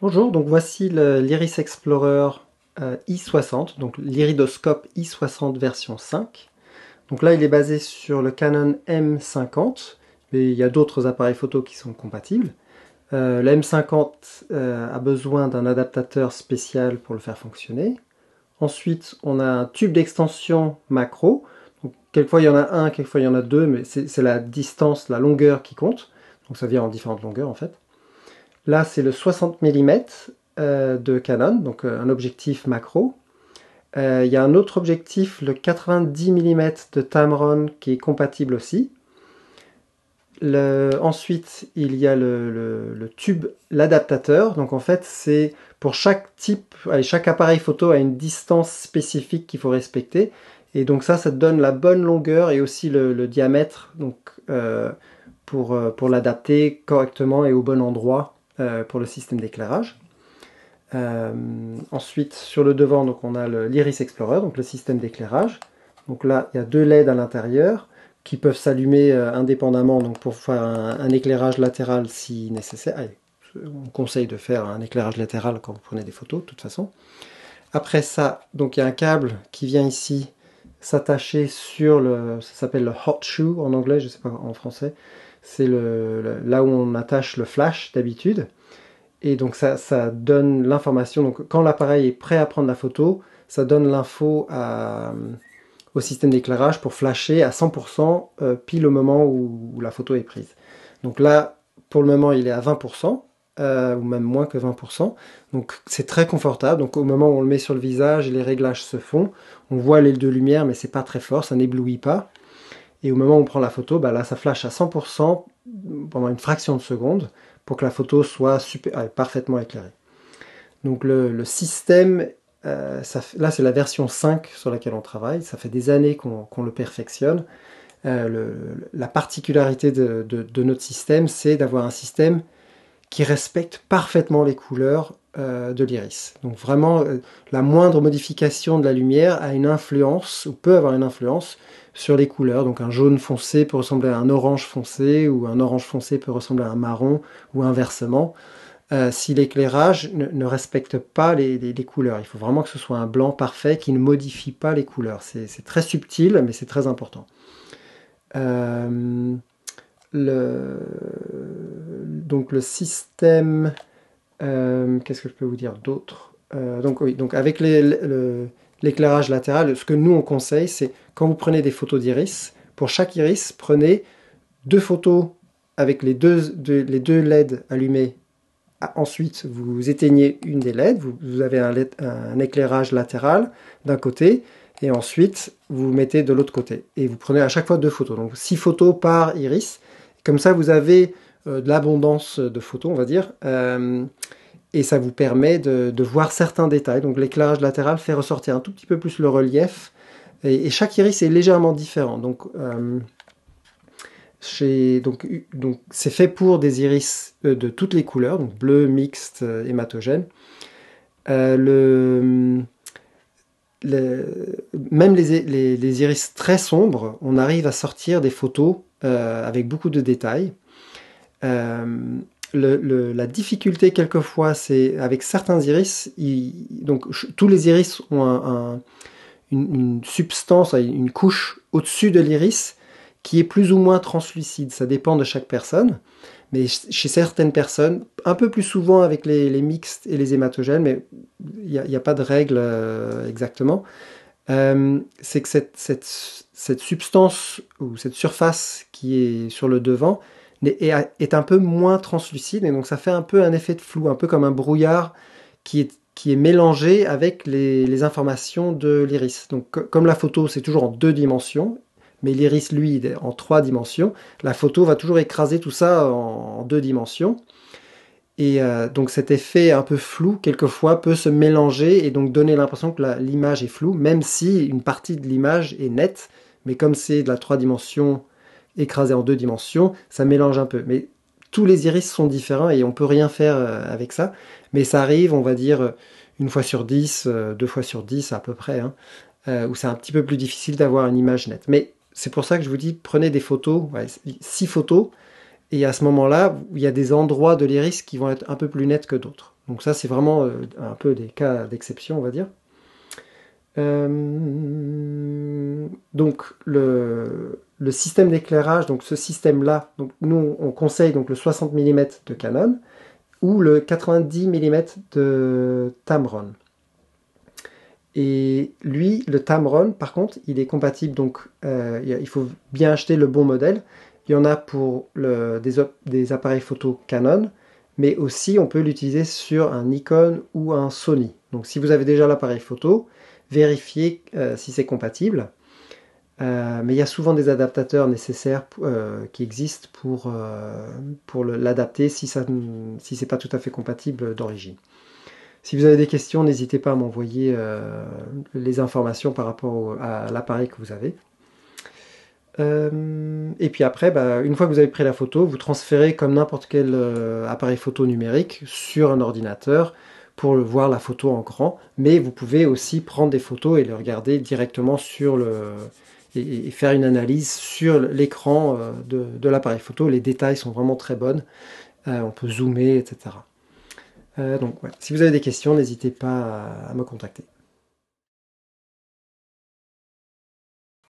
Bonjour, donc voici l'Iris Explorer i60, donc l'iridoscope i60 version 5. Donc là, il est basé sur le Canon M50, mais il y a d'autres appareils photo qui sont compatibles. Le M50 a besoin d'un adaptateur spécial pour le faire fonctionner. Ensuite, on a un tube d'extension macro. Donc, quelquefois il y en a un, quelquefois il y en a deux, mais c'est la distance, la longueur qui compte. Donc ça vient en différentes longueurs en fait. Là, c'est le 60 mm de Canon, donc un objectif macro. Il y a un autre objectif, le 90 mm de Tamron, qui est compatible aussi. Ensuite, il y a le tube, l'adaptateur. Donc en fait, c'est pour chaque type, chaque appareil photo a une distance spécifique qu'il faut respecter. Et donc ça te donne la bonne longueur et aussi le diamètre donc, pour l'adapter correctement et au bon endroit pour le système d'éclairage. Ensuite, sur le devant, donc, on a l'Iris Explorer, donc le système d'éclairage. Donc là, il y a deux LED à l'intérieur qui peuvent s'allumer indépendamment donc pour faire un éclairage latéral si nécessaire. Allez, on conseille de faire un éclairage latéral quand vous prenez des photos, de toute façon. Après ça, donc il y a un câble qui vient ici s'attacher sur ça s'appelle le hot shoe en anglais, je ne sais pas en français. C'est là où on attache le flash d'habitude. Et donc ça donne l'information. Donc quand l'appareil est prêt à prendre la photo, ça donne l'info au système d'éclairage pour flasher à 100% pile au moment où la photo est prise. Donc là, pour le moment, il est à 20%, ou même moins que 20%. Donc c'est très confortable. Donc au moment où on le met sur le visage, les réglages se font. On voit l'aile de lumière, mais c'est pas très fort, ça n'éblouit pas. Et au moment où on prend la photo, bah là, ça flash à 100% pendant une fraction de seconde pour que la photo soit parfaitement éclairée. Donc le système, là c'est la version 5 sur laquelle on travaille, ça fait des années qu'on le perfectionne. La particularité de notre système, c'est d'avoir un système qui respecte parfaitement les couleurs de l'iris. Donc vraiment, la moindre modification de la lumière a une influence, ou peut avoir une influence, sur les couleurs. Donc un jaune foncé peut ressembler à un orange foncé, ou un orange foncé peut ressembler à un marron, ou inversement. Si l'éclairage ne respecte pas les couleurs. Il faut vraiment que ce soit un blanc parfait qui ne modifie pas les couleurs. C'est très subtil, mais c'est très important. Donc le système, qu'est-ce que je peux vous dire d'autre? Donc oui, donc avec l'éclairage latéral, ce que nous on conseille, c'est quand vous prenez des photos d'iris, pour chaque iris, prenez deux photos avec les deux LED allumés. Ensuite, vous éteignez une des LED, vous avez un éclairage latéral d'un côté, et ensuite vous mettez de l'autre côté. Et vous prenez à chaque fois deux photos, donc 6 photos par iris. Comme ça, vous avez de l'abondance de photos, on va dire, et ça vous permet de voir certains détails. Donc l'éclairage latéral fait ressortir un tout petit peu plus le relief, et chaque iris est légèrement différent. Donc c'est fait pour des iris de toutes les couleurs, donc bleu, mixte, hématogène. Même les iris très sombres, on arrive à sortir des photos avec beaucoup de détails. La difficulté quelquefois, c'est avec certains iris, donc tous les iris ont une substance, une couche au-dessus de l'iris qui est plus ou moins translucide. Ça dépend de chaque personne. Mais chez certaines personnes, un peu plus souvent avec les mixtes et les hématogènes, mais il n'y a pas de règle exactement, c'est que cette substance ou cette surface qui est sur le devant est un peu moins translucide, et donc ça fait un peu un effet de flou, un peu comme un brouillard qui est mélangé avec les informations de l'iris. Donc comme la photo c'est toujours en 2 dimensions, mais l'iris lui est en 3 dimensions, la photo va toujours écraser tout ça en 2 dimensions. Et donc cet effet un peu flou, quelquefois, peut se mélanger et donc donner l'impression que l'image est floue, même si une partie de l'image est nette, mais comme c'est de la 3 dimensions écrasée en 2 dimensions, ça mélange un peu. Mais tous les iris sont différents et on peut rien faire avec ça, mais ça arrive, on va dire, une fois sur 10, 2 fois sur 10 à peu près, hein, où c'est un petit peu plus difficile d'avoir une image nette. Mais c'est pour ça que je vous dis, prenez des photos, 6 photos, et à ce moment-là, il y a des endroits de l'iris qui vont être un peu plus nets que d'autres. Donc ça, c'est vraiment un peu des cas d'exception, on va dire. Donc le système d'éclairage, donc ce système-là, donc nous on conseille donc le 60 mm de Canon ou le 90 mm de Tamron. Et lui, le Tamron, par contre, il est compatible, donc il faut bien acheter le bon modèle. Il y en a pour des appareils photo Canon, mais aussi on peut l'utiliser sur un Nikon ou un Sony. Donc si vous avez déjà l'appareil photo, vérifiez si c'est compatible. Mais il y a souvent des adaptateurs nécessaires qui existent pour l'adapter si c'est pas tout à fait compatible d'origine. Si vous avez des questions, n'hésitez pas à m'envoyer les informations par rapport à l'appareil que vous avez. Et puis après, une fois que vous avez pris la photo, vous transférez comme n'importe quel appareil photo numérique sur un ordinateur pour voir la photo en grand. Mais vous pouvez aussi prendre des photos et les regarder directement et faire une analyse sur l'écran de l'appareil photo. Les détails sont vraiment très bons. On peut zoomer, etc. Donc, ouais. Si vous avez des questions, n'hésitez pas à me contacter.